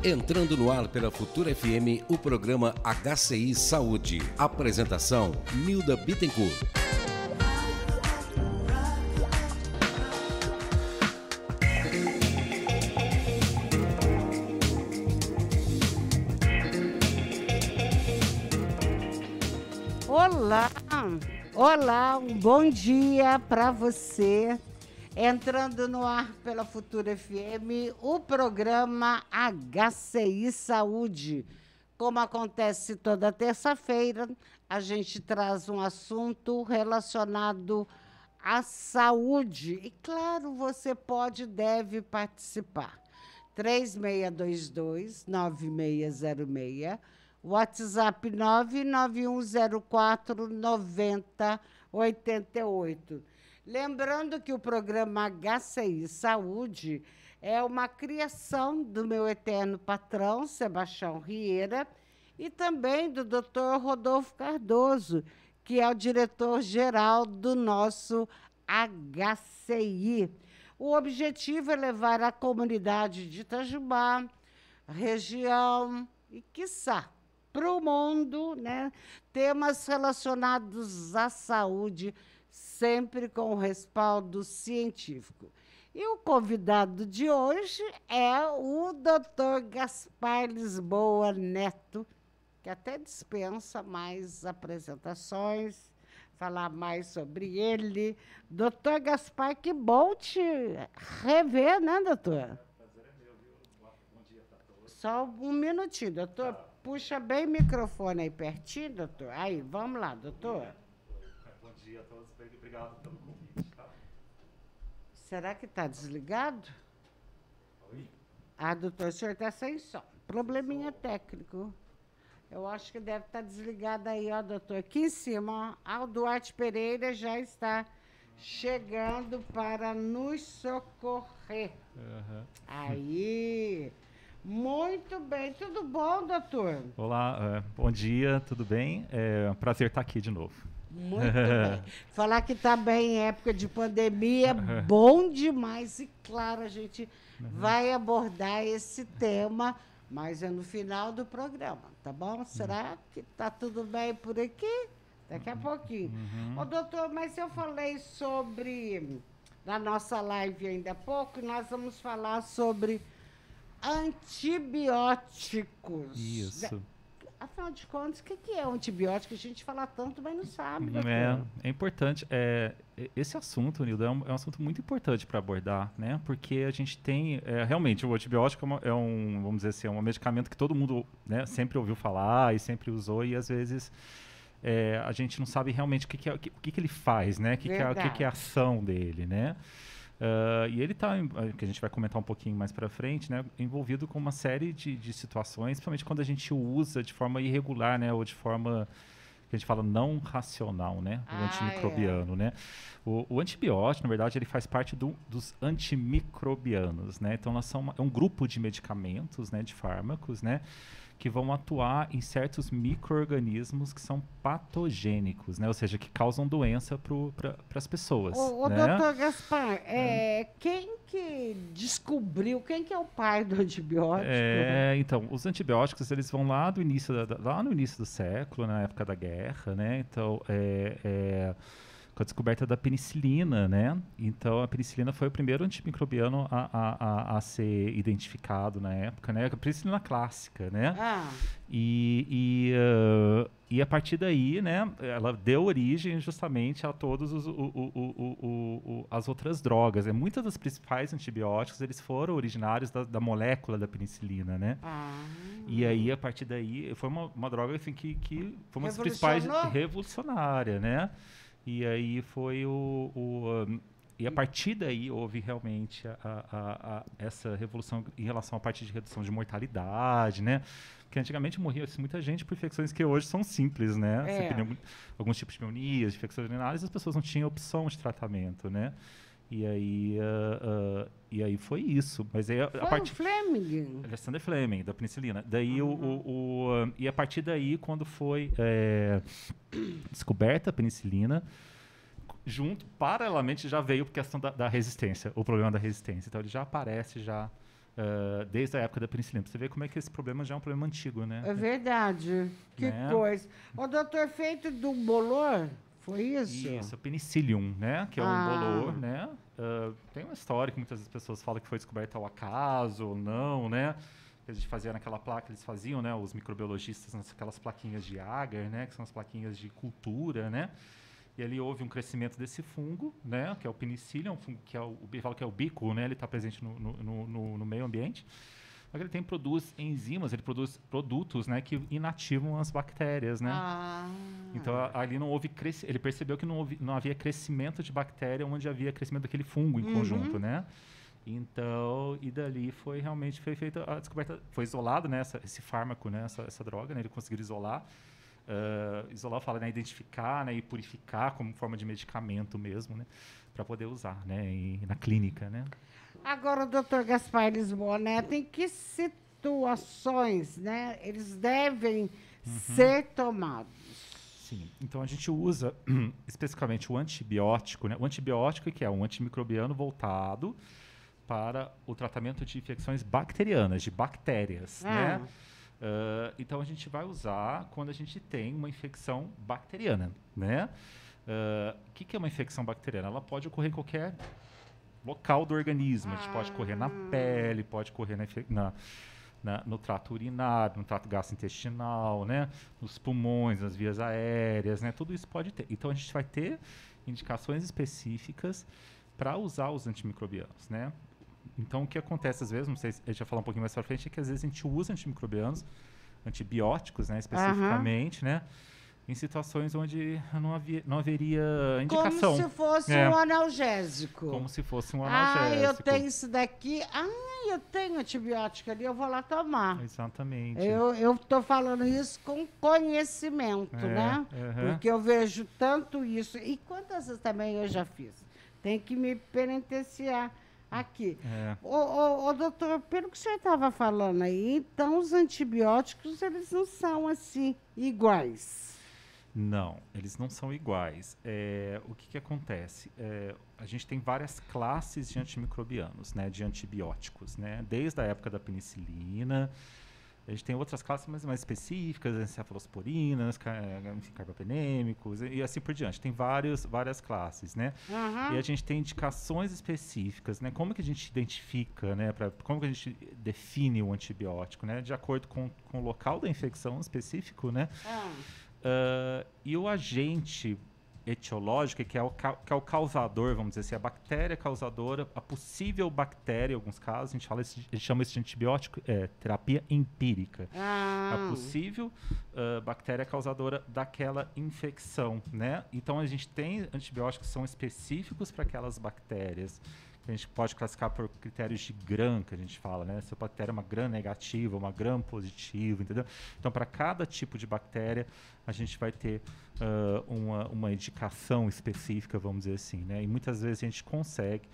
Entrando no ar pela Futura FM, o programa HCI Saúde. Apresentação, Nilda Bittencourt. Olá, um bom dia para você. Entrando no ar pela Futura FM, o programa HCI Saúde. Como acontece toda terça-feira, a gente traz um assunto relacionado à saúde. E, claro, você pode e deve participar. 3622-9606, WhatsApp 99104-9088. Lembrando que o programa HCI Saúde é uma criação do meu eterno patrão, Sebastião Rieira, e também do Dr. Rodolfo Cardoso, que é o diretor-geral do nosso HCI. O objetivo é levar à comunidade de Itajubá, região e, quiçá, para o mundo, né, temas relacionados à saúde, sempre com respaldo científico. E o convidado de hoje é o Dr. Gaspar Lisboa Neto, que até dispensa mais apresentações, falar mais sobre ele. Doutor Gaspar, que bom te rever, né, doutor? Prazer é meu, viu? Bom dia para todos. Só um minutinho, doutor. Puxa bem o microfone aí pertinho, doutor. Aí, vamos lá, doutor. Bom dia a todos, obrigado pelo convite. Tá? Será que está desligado? Oi? Ah, doutor, o senhor está sem som. Probleminha técnico. Eu acho que deve estar desligado aí, ó, doutor. Aqui em cima, ó, o Duarte Pereira já está chegando para nos socorrer. Uhum. Aí, muito bem. Tudo bom, doutor? Olá, bom dia, tudo bem? É um prazer estar aqui de novo. Muito bem. Falar que está bem em época de pandemia, bom demais. E, claro, a gente vai abordar esse tema, mas é no final do programa, tá bom? Será que está tudo bem por aqui? Daqui a pouquinho. Ô, doutor, mas eu falei sobre, na nossa live ainda há pouco, nós vamos falar sobre antibióticos. Isso. Afinal de contas, o que é um antibiótico? A gente fala tanto, mas não sabe, doutor. É importante. Esse assunto, Nilda, é um assunto muito importante para abordar, né? Porque a gente tem, realmente, o antibiótico vamos dizer assim, é um medicamento que todo mundo, né, sempre ouviu falar e sempre usou, e às vezes a gente não sabe realmente o que ele faz, né? O que é a ação dele, né? E ele está, que a gente vai comentar um pouquinho mais para frente, né, envolvido com uma série de situações, principalmente quando a gente o usa de forma irregular, né, ou de forma que a gente fala não racional, né, o antimicrobiano, né. O antibiótico, na verdade, ele faz parte dos antimicrobianos, né. Então, é um grupo de medicamentos, né, de fármacos, né, que vão atuar em certos micro-organismos que são patogênicos, né? Ou seja, que causam doença para as pessoas. O né? doutor Gaspar, quem que descobriu, quem que é o pai do antibiótico? Então, os antibióticos, eles vão lá no início do século, na época da guerra, né? Então, com a descoberta da penicilina, né? Então, a penicilina foi o primeiro antimicrobiano a ser identificado na época, né? A penicilina clássica, né? E a partir daí, né? Ela deu origem justamente a todas as outras drogas. Muitas das principais antibióticos, eles foram originários da molécula da penicilina, né? E aí, a partir daí, foi uma droga assim, que foi uma das principais revolucionária, né? E aí foi e a partir daí houve realmente essa revolução em relação à parte de redução de mortalidade, né? Porque antigamente morria muita gente por infecções que hoje são simples, né? Alguns tipos de pneumonias, infecções urinárias, as pessoas não tinham opção de tratamento, né? E aí foi isso. Mas aí a partir Fleming. Alexander Fleming, da penicilina. Daí e a partir daí, quando foi descoberta a penicilina, paralelamente já veio a questão da resistência, o problema da resistência. Então ele já aparece desde a época da penicilina. Pra você ver como é que esse problema já é um problema antigo, né? É verdade. Que Né? coisa. O doutor, feito do bolor, foi isso? Isso, penicillium, né? Que é um bolor, né? Tem uma história que muitas pessoas falam que foi descoberta ao acaso ou não, né? Que a gente fazia naquela placa, eles faziam, né? Os microbiologistas, aquelas plaquinhas de agar, né? Que são as plaquinhas de cultura, né? E ali houve um crescimento desse fungo, né? Que é o penicillium, fungo que é que é o bico, né? Ele está presente no meio ambiente. Só que ele produz enzimas, ele produz produtos, né? Que inativam as bactérias, né? Então ali não houve ele percebeu que não havia crescimento de bactéria onde havia crescimento daquele fungo em conjunto, né? Então, e dali foi feita a descoberta, foi isolado, né, esse fármaco, né, essa droga, né, ele conseguiu isolar, fala, né, identificar, né, e purificar como forma de medicamento mesmo, né, para poder usar, né, na clínica, né. Agora, o doutor Gaspar Lisboa Neto, em que situações, né, eles devem ser tomados? Sim, então a gente usa especificamente o antibiótico, né, o antibiótico que é um antimicrobiano voltado para o tratamento de infecções bacterianas, de bactérias, né? Então a gente vai usar quando a gente tem uma infecção bacteriana, né? O que é uma infecção bacteriana? Ela pode ocorrer em qualquer local do organismo. A gente pode ocorrer na pele, pode ocorrer no trato urinário, no trato gastrointestinal, né? Nos pulmões, nas vias aéreas, né? Tudo isso pode ter. Então a gente vai ter indicações específicas para usar os antimicrobianos, né? Então, o que acontece às vezes, não sei se a gente vai falar um pouquinho mais para frente, é que às vezes a gente usa antimicrobianos, antibióticos, né, especificamente, né, em situações onde não haveria indicação. Como se fosse um analgésico. Como se fosse um analgésico. Eu tenho isso daqui. Eu tenho antibiótico ali, eu vou lá tomar. Exatamente. Eu estou falando isso com conhecimento, né? Porque eu vejo tanto isso. E quantas vezes também eu já fiz? Tem que me penitenciar aqui. Doutor, pelo que o senhor estava falando aí, então os antibióticos, eles não são assim iguais. Não, eles não são iguais. O que acontece? A gente tem várias classes de antimicrobianos, né, de antibióticos, né, desde a época da penicilina. A gente tem outras classes mais específicas, encefalosporinas, carbapenêmicos e assim por diante. Tem várias classes, né? E a gente tem indicações específicas, né? Como que a gente identifica, né? Como que a gente define o antibiótico, né? De acordo com o local da infecção específico, né? E o agente etiológico, que é o causador, vamos dizer assim, a bactéria causadora, a possível bactéria, em alguns casos, a gente chama isso de antibiótico, terapia empírica. A possível bactéria causadora daquela infecção, né? Então, a gente tem antibióticos que são específicos para aquelas bactérias, que a gente pode classificar por critérios de Gram, que a gente fala, né? Se a bactéria é uma Gram negativa, uma Gram positiva, entendeu? Então, para cada tipo de bactéria, a gente vai ter uma indicação específica, vamos dizer assim, né? E muitas vezes a gente consegue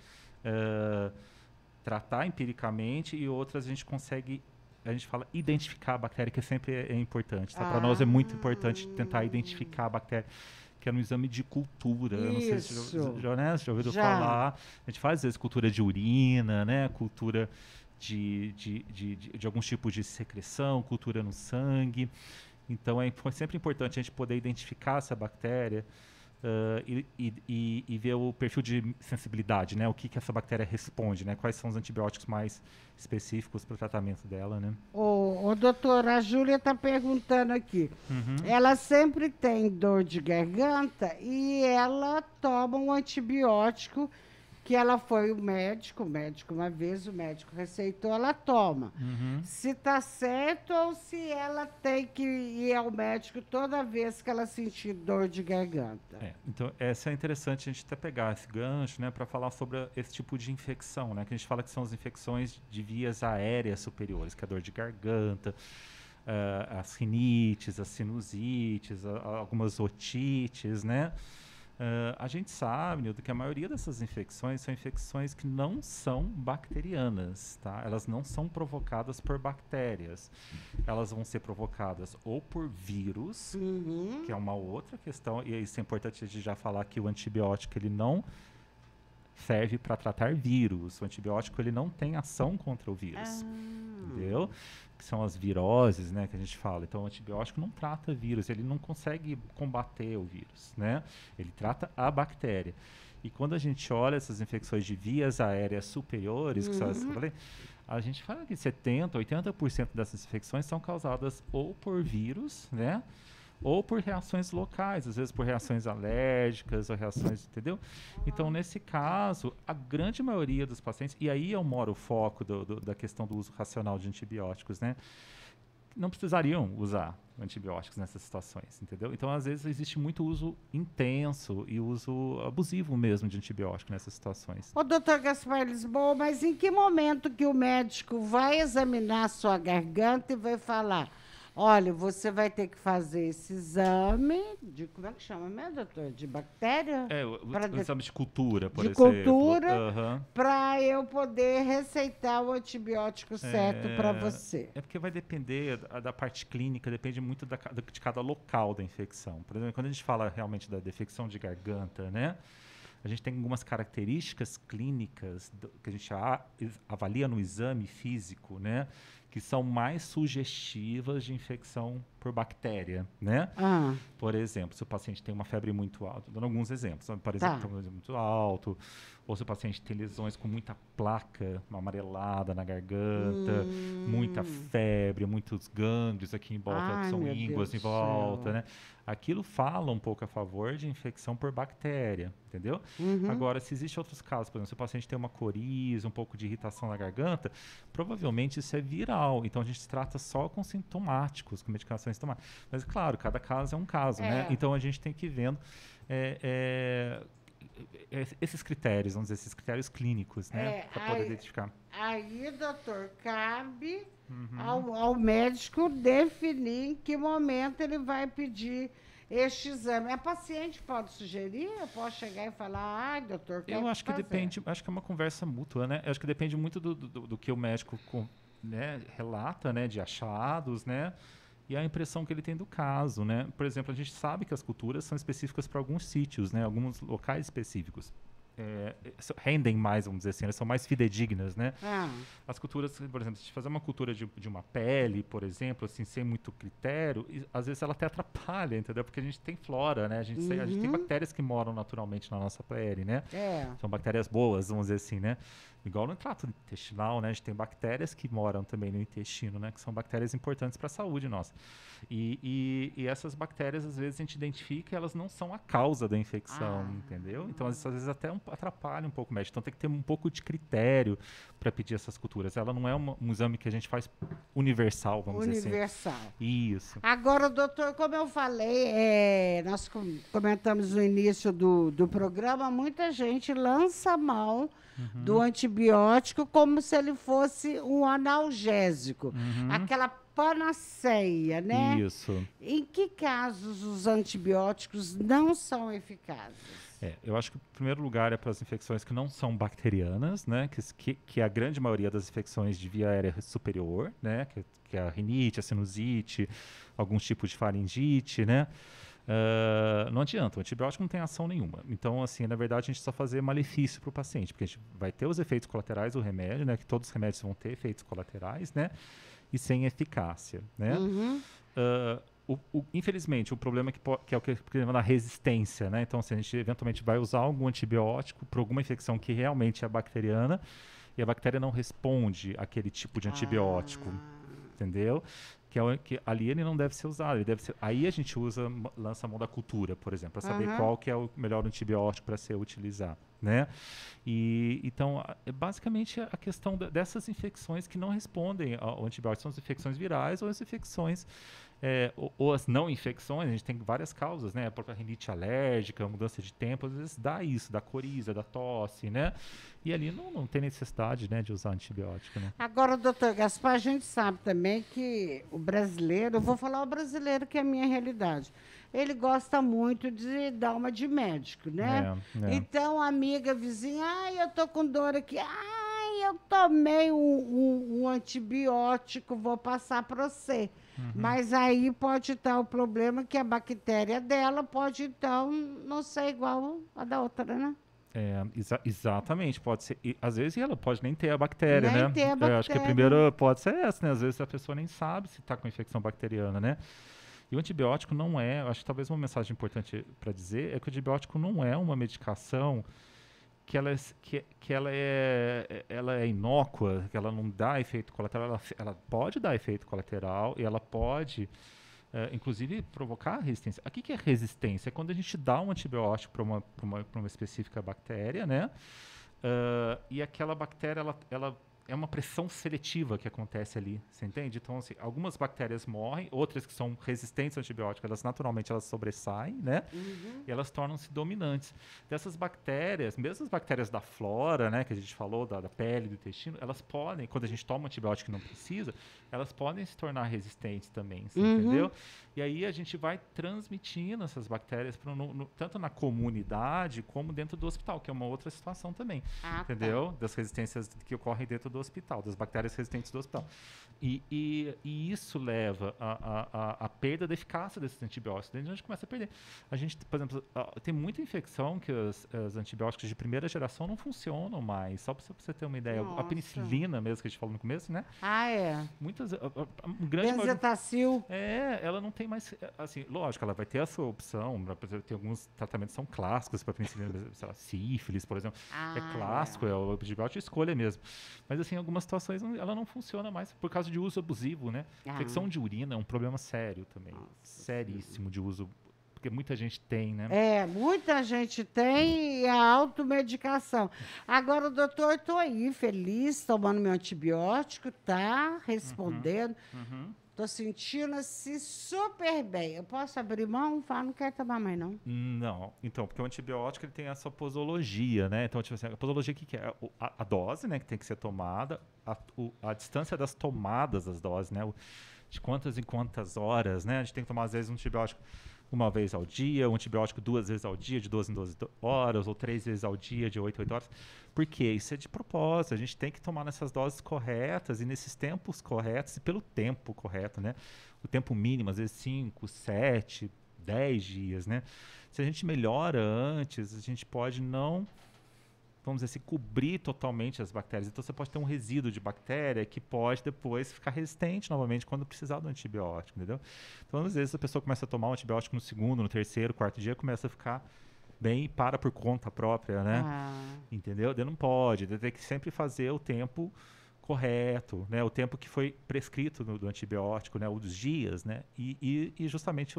tratar empiricamente e outras a gente consegue, a gente fala identificar a bactéria, que sempre é importante, tá? Para nós é muito importante tentar identificar a bactéria, que é no exame de cultura. Eu não sei se já ouviu falar. A gente faz, às vezes, cultura de urina, né? Cultura de alguns tipos de secreção, cultura no sangue. Então, é sempre importante a gente poder identificar essa bactéria e ver o perfil de sensibilidade, né? O que essa bactéria responde, né? Quais são os antibióticos mais específicos para o tratamento dela, né? Doutora, a Júlia está perguntando aqui. Ela sempre tem dor de garganta e ela toma um antibiótico que ela foi o médico uma vez, o médico receitou, ela toma. Se está certo ou se ela tem que ir ao médico toda vez que ela sentir dor de garganta. Então, essa é interessante a gente até pegar esse gancho, né, para falar sobre esse tipo de infecção, né, que a gente fala que são as infecções de vias aéreas superiores, que é a dor de garganta, as rinites, as sinusites, algumas otites, né? A gente sabe, Nildo, que a maioria dessas infecções são infecções que não são bacterianas, tá? Elas não são provocadas por bactérias. Elas vão ser provocadas ou por vírus, que é uma outra questão, e isso é importante a gente já falar que o antibiótico, ele não serve para tratar vírus. O antibiótico ele não tem ação contra o vírus, entendeu? Que são as viroses, né, que a gente fala. Então, o antibiótico não trata vírus, ele não consegue combater o vírus, né? Ele trata a bactéria. E quando a gente olha essas infecções de vias aéreas superiores, que são as que eu falei, a gente fala que 70%, 80% dessas infecções são causadas ou por vírus, né? Ou por reações locais, às vezes por reações alérgicas ou reações, entendeu? Então, nesse caso, a grande maioria dos pacientes, e aí mora o foco da questão do uso racional de antibióticos, né? Não precisariam usar antibióticos nessas situações, entendeu? Então, às vezes, existe muito uso intenso e uso abusivo mesmo de antibiótico nessas situações. Ô, doutor Gaspar Lisboa, mas em que momento que o médico vai examinar a sua garganta e vai falar, olha, você vai ter que fazer esse exame de, como é que chama mesmo, doutor? De bactéria? O exame de cultura, por exemplo. De exemplo. cultura, para eu poder receitar o antibiótico certo para você. É porque vai depender da parte clínica, depende muito de cada local da infecção. Por exemplo, quando a gente fala realmente da infecção de garganta, né? A gente tem algumas características clínicas que a gente avalia no exame físico, né? Que são mais sugestivas de infecção por bactéria, né? Por exemplo, se o paciente tem uma febre muito alta, dando alguns exemplos, por exemplo, muito alto, ou se o paciente tem lesões com muita placa, uma amarelada na garganta, muita febre, muitos gânglios aqui em volta, que são ínguas em volta, né? Aquilo fala um pouco a favor de infecção por bactéria, entendeu? Agora, se existem outros casos, por exemplo, se o paciente tem uma coriza, um pouco de irritação na garganta, provavelmente isso é viral. Então, a gente trata só com sintomáticos, com medicações sintomáticas. Mas, claro, cada caso é um caso, né? Então, a gente tem que ir vendo esses critérios, vamos dizer, esses critérios clínicos, né? Para poder identificar. Aí, doutor, cabe ao médico definir em que momento ele vai pedir este exame. A paciente pode sugerir? Eu posso chegar e falar, ai, doutor, quer Eu acho que depende, acho que é uma conversa mútua, né? Eu acho que depende muito do que o médico né, relata, né, de achados, né? E a impressão que ele tem do caso, né? Por exemplo, a gente sabe que as culturas são específicas para alguns sítios, né? Alguns locais específicos. Rendem mais, vamos dizer assim, elas são mais fidedignas, né? As culturas, por exemplo, se fazer uma cultura de uma pele, por exemplo, assim, sem muito critério, às vezes ela até atrapalha, entendeu? Porque a gente tem flora, né? A gente tem bactérias que moram naturalmente na nossa pele, né? São bactérias boas, vamos dizer assim, né? Igual no trato intestinal, né? A gente tem bactérias que moram também no intestino, né? Que são bactérias importantes para a saúde nossa. E essas bactérias, às vezes, a gente identifica e elas não são a causa da infecção, entendeu? Então, às vezes, até atrapalha um pouco o médico. Então, tem que ter um pouco de critério para pedir essas culturas. Ela não é um exame que a gente faz universal, vamos dizer assim. Universal. Isso. Agora, doutor, como eu falei, nós comentamos no início do programa, muita gente lança a mão do antibiótico como se ele fosse um analgésico. Aquela panaceia, né? Isso. Em que casos os antibióticos não são eficazes? Eu acho que, em primeiro lugar, é para as infecções que não são bacterianas, né? Que é a grande maioria das infecções de via aérea superior, né? Que é a rinite, a sinusite, alguns tipos de faringite, né? Não adianta, o antibiótico não tem ação nenhuma. Então, assim, na verdade, a gente só fazer malefício para o paciente, porque a gente vai ter os efeitos colaterais do remédio, né? Que todos os remédios vão ter efeitos colaterais, né? E sem eficácia, né? Infelizmente, o problema que é o que chama da resistência, né? Então, se a gente eventualmente vai usar algum antibiótico para alguma infecção que realmente é bacteriana e a bactéria não responde àquele tipo de antibiótico, entendeu? Que ali ele não deve ser usado, aí a gente lança a mão da cultura, por exemplo, para saber qual que é o melhor antibiótico para ser utilizado, né? Então, basicamente a questão dessas infecções que não respondem ao antibiótico são as infecções virais ou as infecções ou as não infecções. A gente tem várias causas, né? A própria rinite alérgica, mudança de tempo, às vezes dá isso, da coriza, da tosse, né? E ali não tem necessidade, né, de usar antibiótico, né? Agora, doutor Gaspar, a gente sabe também que o brasileiro, eu vou falar o brasileiro que é a minha realidade, ele gosta muito de dar uma de médico, né? Então, amiga, vizinha, eu tô com dor aqui, eu tomei um antibiótico, vou passar para você. Mas aí pode estar o problema que a bactéria dela pode, então, não ser igual a da outra, né? Exatamente, pode ser. E, às vezes ela pode nem ter a bactéria, Nem né? ter a bactéria. Acho que a primeira pode ser essa, né? Às vezes a pessoa nem sabe se está com infecção bacteriana, né? E o antibiótico não é, acho que talvez uma mensagem importante para dizer é que o antibiótico não é uma medicação que ela é inócua, que ela não dá efeito colateral, ela pode dar efeito colateral e ela pode, inclusive, provocar resistência. O que é resistência? É quando a gente dá um antibiótico para uma específica bactéria, né? E aquela bactéria, ela é uma pressão seletiva que acontece ali, você entende? Então, assim, algumas bactérias morrem, outras que são resistentes ao antibiótico, elas naturalmente sobressaem, né? E elas tornam-se dominantes. Dessas bactérias, mesmo as bactérias da flora, né, que a gente falou, da pele, do intestino, elas podem, quando a gente toma um antibiótico que não precisa, elas podem se tornar resistentes também, você entendeu? E aí a gente vai transmitindo essas bactérias tanto na comunidade como dentro do hospital, que é uma outra situação também, entendeu? Das resistências que ocorrem dentro do hospital, das bactérias resistentes do hospital. E isso leva à perda da eficácia desses antibióticos. Daí a gente começa a perder. A gente, por exemplo, tem muita infecção que os antibióticos de primeira geração não funcionam mais. Só para você ter uma ideia. A penicilina mesmo, que a gente falou no começo, né? Muitas, Benzetacil. Ela não tem mais, assim, lógico, ela vai ter a sua opção, tem alguns tratamentos que são clássicos para penicilina, sei lá, sífilis, por exemplo, é clássico, é o antibiótico de escolha mesmo. Mas, assim, em algumas situações ela não funciona mais por causa de uso abusivo, né? Infecção de urina é um problema sério também, seríssimo de uso, porque muita gente tem, né? Muita gente tem e a automedicação. Agora, doutor, estou aí, feliz, tomando meu antibiótico, tá respondendo. Estou sentindo-se super bem. Eu posso abrir mão? Não quero tomar mais, não. Não. Então, porque o antibiótico ele tem essa posologia, né? Então, tipo assim, a posologia, o que é? A dose, né, que tem que ser tomada, a distância das tomadas das doses, né? De quantas em quantas horas, né? A gente tem que tomar, às vezes, um antibiótico uma vez ao dia, um antibiótico 2 vezes ao dia, de 12 em 12 horas, ou 3 vezes ao dia, de 8 em 8 horas. Por quê? Isso é de propósito. A gente tem que tomar nessas doses corretas e nesses tempos corretos e pelo tempo correto, né? O tempo mínimo, às vezes 5, 7, 10 dias, né? Se a gente melhora antes, a gente pode não, vamos dizer assim, cobrir totalmente as bactérias. Então, você pode ter um resíduo de bactéria que pode depois ficar resistente novamente quando precisar do antibiótico, entendeu? Então, às vezes, a pessoa começa a tomar um antibiótico no segundo, no terceiro, quarto dia, começa a ficar bem e para por conta própria, né? Entendeu? Daí não pode, tem que sempre fazer o tempo correto, né? O tempo que foi prescrito do antibiótico, né? Os dias, né? E justamente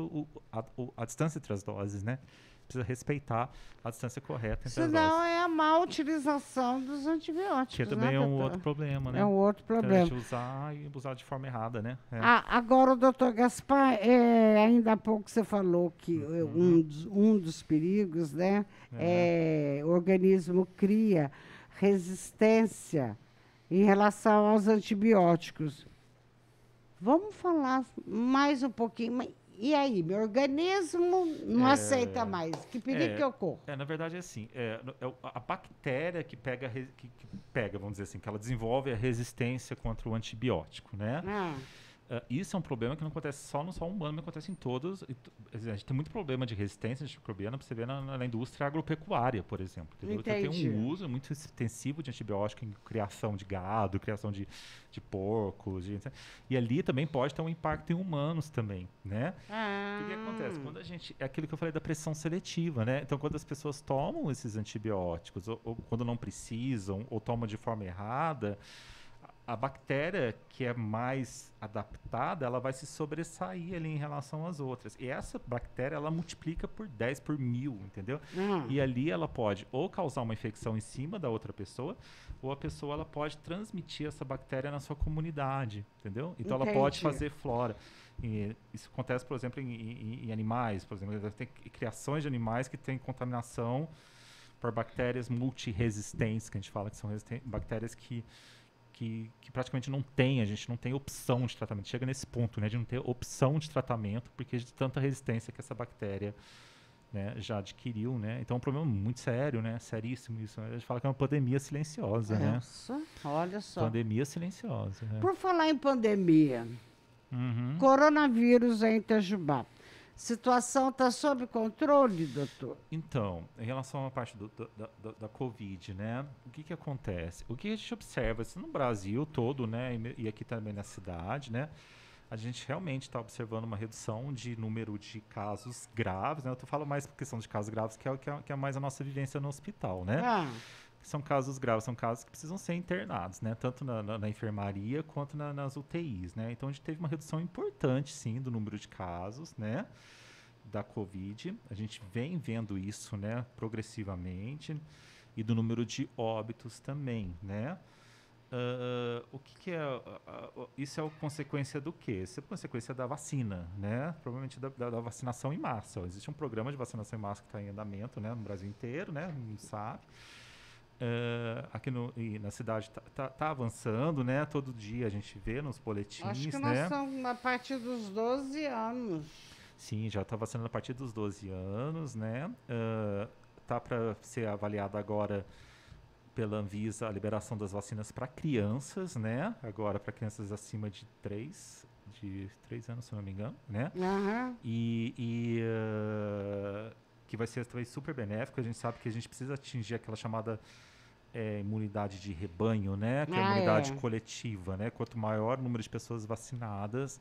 a distância entre as doses, né? Precisa respeitar a distância correta entre as doses. Senão é a má utilização dos antibióticos, que também é um outro problema, né? É um outro problema. A gente usar e usar de forma errada, né? Agora, doutor Gaspar, ainda há pouco você falou que um dos perigos, né? O organismo cria resistência em relação aos antibióticos. Vamos falar mais um pouquinho. E aí, meu organismo não aceita mais. Que perigo que ocorre? Na verdade, é assim. A bactéria que pega, vamos dizer assim, que ela desenvolve a resistência contra o antibiótico, né? Isso é um problema que não acontece só no solo humano, mas acontece em todos. A gente tem muito problema de resistência antimicrobiana, para você ver na indústria agropecuária, por exemplo. Então, tem um uso muito extensivo de antibiótico em criação de gado, criação de porcos. E ali também pode ter um impacto em humanos também, né? O que acontece? Quando é aquilo que eu falei da pressão seletiva, né? Então, quando as pessoas tomam esses antibióticos, ou quando não precisam, ou tomam de forma errada, a bactéria que é mais adaptada, ela vai se sobressair ali em relação às outras. E essa bactéria, ela multiplica por 10, por 1000, entendeu? E ali ela pode ou causar uma infecção em cima da outra pessoa, ou a pessoa ela pode transmitir essa bactéria na sua comunidade, entendeu? Então ela pode fazer flora. E isso acontece, por exemplo, em animais. Por exemplo, tem criações de animais que têm contaminação por bactérias multiresistentes, que a gente fala que são bactérias que praticamente a gente não tem opção de tratamento. Chega nesse ponto, né, de não ter opção de tratamento, porque de tanta resistência que essa bactéria, né, já adquiriu, né? Então é um problema muito sério, né? Seríssimo isso. A gente fala que é uma pandemia silenciosa, né? Olha só. Pandemia silenciosa. Né? Por falar em pandemia, coronavírus em Itajubá. situação está sob controle, doutor? Então, em relação à parte da Covid, né? O que acontece? O que a gente observa, assim, no Brasil todo, né? E aqui também na cidade, né? A gente realmente está observando uma redução de número de casos graves, né? Eu falo mais por questão de casos graves, que é mais a nossa vivência no hospital, né? São casos graves, são casos que precisam ser internados, né? Tanto na enfermaria quanto nas UTIs, né? Então, a gente teve uma redução importante, sim, do número de casos, né? Da Covid. A gente vem vendo isso, né? Progressivamente. E do número de óbitos também, né? O que é... isso é consequência do quê? Isso é consequência da vacina, né? Provavelmente da vacinação em massa. Existe um programa de vacinação em massa que está em andamento, né? No Brasil inteiro, né? Não sabe. Aqui na cidade tá avançando, né? Todo dia a gente vê nos boletins, acho que né? nós estamos a partir dos 12 anos. Sim, já está vacinando a partir dos 12 anos, né? Tá para ser avaliada agora pela Anvisa a liberação das vacinas para crianças, né? Agora para crianças acima de 3 anos, se não me engano, né? Que vai ser também super benéfico. A gente sabe que a gente precisa atingir aquela chamada imunidade de rebanho, né? Que é a imunidade coletiva, né? Quanto maior o número de pessoas vacinadas,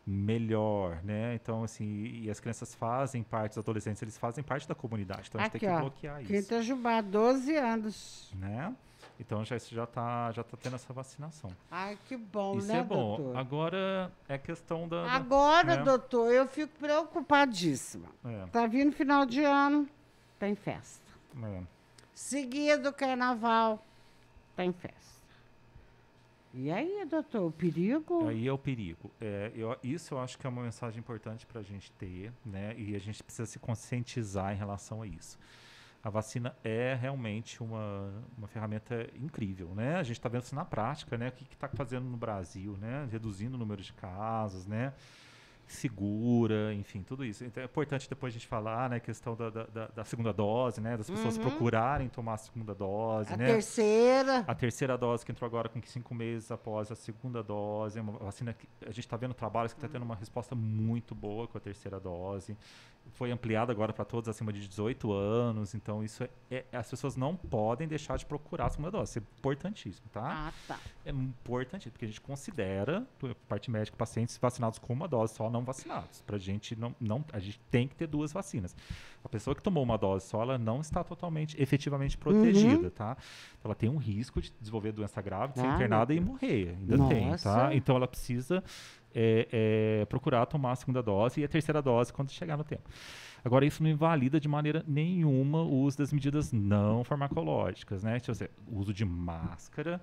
melhor, né? Então, assim, e as crianças fazem parte, os adolescentes, eles fazem parte da comunidade. Então, a gente tem que bloquear isso. Quinta Jubá, 12 anos. Né? Então, já tá tendo essa vacinação. Ai, que bom, isso né, é bom. doutor? Agora, é questão Agora, né? doutor, eu fico preocupadíssima. Tá vindo final de ano, tem festa. Seguido, carnaval, tem festa. E aí, doutor, o perigo? Aí é o perigo. Isso eu acho que é uma mensagem importante para a gente ter, né? E a gente precisa se conscientizar em relação a isso. A vacina é realmente uma ferramenta incrível, né? A gente está vendo isso na prática, né? O que está fazendo no Brasil, né? Reduzindo o número de casos, né? Segura, enfim, tudo isso. Então é importante depois a gente falar, né, questão da segunda dose, né, das pessoas procurarem tomar a segunda dose, né? A terceira dose que entrou agora com 5 meses após a segunda dose, é uma vacina que a gente está vendo trabalhos que está tendo uma resposta muito boa com a terceira dose. Foi ampliada agora para todos acima de 18 anos, então isso as pessoas não podem deixar de procurar a segunda dose, isso é importantíssimo, tá? É importante, porque a gente considera, por parte médica, pacientes vacinados com uma dose só, não vacinados. Pra gente a gente tem que ter 2 vacinas. A pessoa que tomou uma dose só, ela não está efetivamente protegida, tá? Ela tem um risco de desenvolver doença grave, de ser internada e morrer, ainda tem, tá? Então ela precisa procurar tomar a segunda dose e a terceira dose quando chegar no tempo. Agora, isso não invalida de maneira nenhuma o uso das medidas não farmacológicas, né? Tipo assim, o uso de máscara,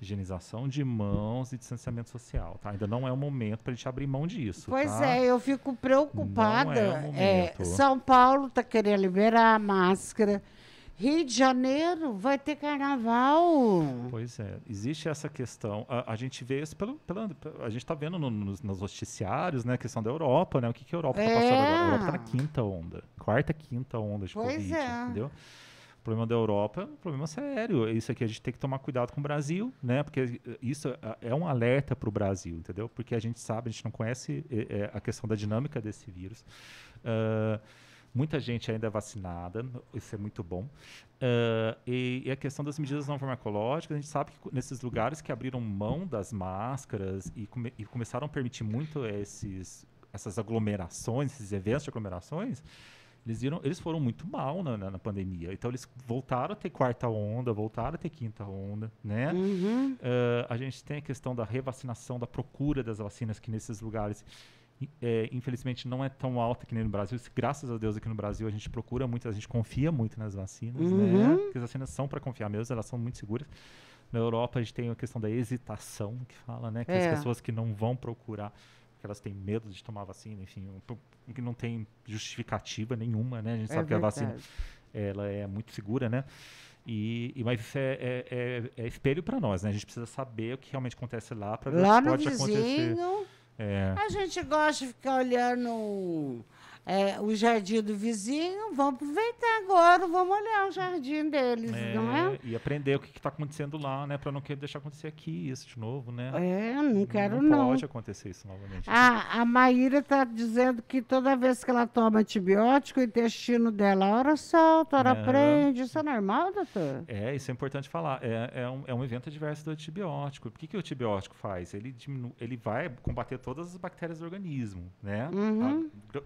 higienização de mãos e distanciamento social, tá? Ainda não é o momento para a gente abrir mão disso, Pois tá? eu fico preocupada. Não é o momento. São Paulo está querendo liberar a máscara. Rio de Janeiro vai ter carnaval. Pois é, existe essa questão. A gente vê isso a gente está vendo nos noticiários, né, a questão da Europa, né? O que a Europa está passando agora? A Europa está na quinta onda, quarta, quinta onda de Covid, entendeu? O problema da Europa é um problema sério. Isso aqui a gente tem que tomar cuidado com o Brasil, né? Porque isso é um alerta para o Brasil, entendeu? Porque a gente sabe, a gente não conhece a questão da dinâmica desse vírus. Muita gente ainda é vacinada, isso é muito bom. E a questão das medidas não farmacológicas, a gente sabe que nesses lugares que abriram mão das máscaras e começaram a permitir muito essas aglomerações, esses eventos de aglomerações, eles foram muito mal na pandemia. Então, eles voltaram a ter quarta onda, voltaram a ter quinta onda, né? A gente tem a questão da revacinação, da procura das vacinas, que nesses lugares... infelizmente não é tão alta que nem no Brasil. Graças a Deus aqui no Brasil a gente procura muito, a gente confia muito nas vacinas, né? Porque as vacinas são para confiar mesmo, elas são muito seguras. Na Europa a gente tem a questão da hesitação, que fala, né? Que as pessoas que não vão procurar, porque elas têm medo de tomar vacina, enfim, que não tem justificativa nenhuma, né? A gente sabe que a vacina ela é muito segura, né? Mas isso é espelho para nós, né? A gente precisa saber o que realmente acontece lá para ver o que pode acontecer. A gente gosta de ficar olhando o jardim do vizinho, vamos aproveitar agora, vamos olhar o jardim deles, não é? E aprender o que está acontecendo lá, né? Para não deixar acontecer aqui isso de novo, né? Não quero não. Não pode acontecer isso novamente. A Maíra está dizendo que toda vez que ela toma antibiótico, o intestino dela ora solta, ora prende. Isso é normal, doutor? Isso é importante falar. É um evento adverso do antibiótico. O que o antibiótico faz? Ele vai combater todas as bactérias do organismo, né?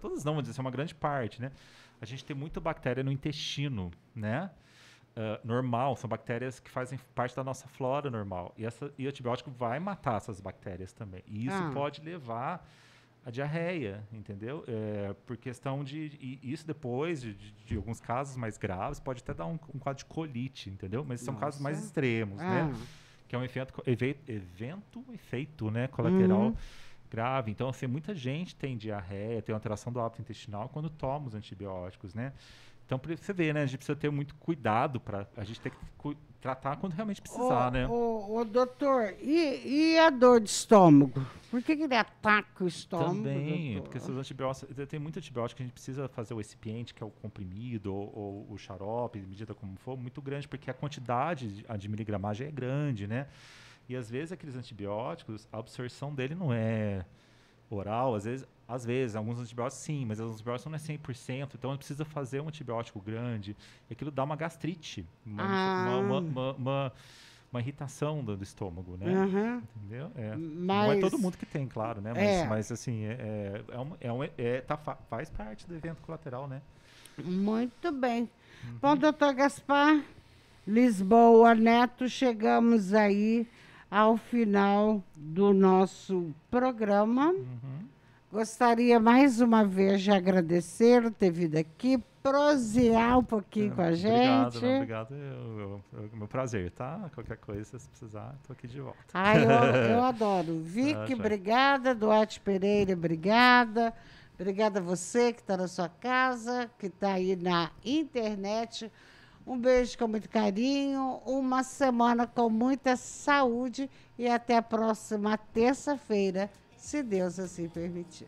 Todas não, mas isso é uma grande parte, né? A gente tem muita bactéria no intestino, né? Normal, são bactérias que fazem parte da nossa flora normal. E o antibiótico vai matar essas bactérias também. E isso pode levar a diarreia, entendeu? Por questão de... isso depois, de alguns casos mais graves, pode até dar um quadro de colite, entendeu? Mas são casos mais extremos, né? Que é um efeito, né? Colateral grave. Então, assim, muita gente tem diarreia, tem alteração do hábito intestinal quando toma os antibióticos, né? Então, pra você ver, né? A gente precisa ter muito cuidado para a gente ter que tratar quando realmente precisar, né? Doutor, e a dor de estômago? Por que ele ataca o estômago, Também, doutor? porque esses antibióticos, tem muito antibiótico que a gente precisa fazer o recipiente, que é o comprimido, ou o xarope, medida como for, muito grande, porque a quantidade de miligramagem é grande, né? E às vezes aqueles antibióticos, a absorção dele não é oral, às vezes, alguns antibióticos sim, mas os antibióticos não é 100%, então ele precisa fazer um antibiótico grande, e aquilo dá uma gastrite, uma irritação do estômago, né? Entendeu? Não é todo mundo que tem, claro, né? Mas assim, faz parte do evento colateral, né? Muito bem. Bom, doutor Gaspar Lisboa Neto, chegamos aí ao final do nosso programa. Gostaria mais uma vez de agradecer ter vindo aqui, prosear um pouquinho com a gente. Obrigado. É meu prazer, tá? Qualquer coisa, se precisar, estou aqui de volta. Eu adoro. Vicky, obrigada. Duarte Pereira, obrigada. Obrigada a você que está na sua casa, que está aí na internet. Um beijo com muito carinho, uma semana com muita saúde e até a próxima terça-feira, se Deus assim permitir.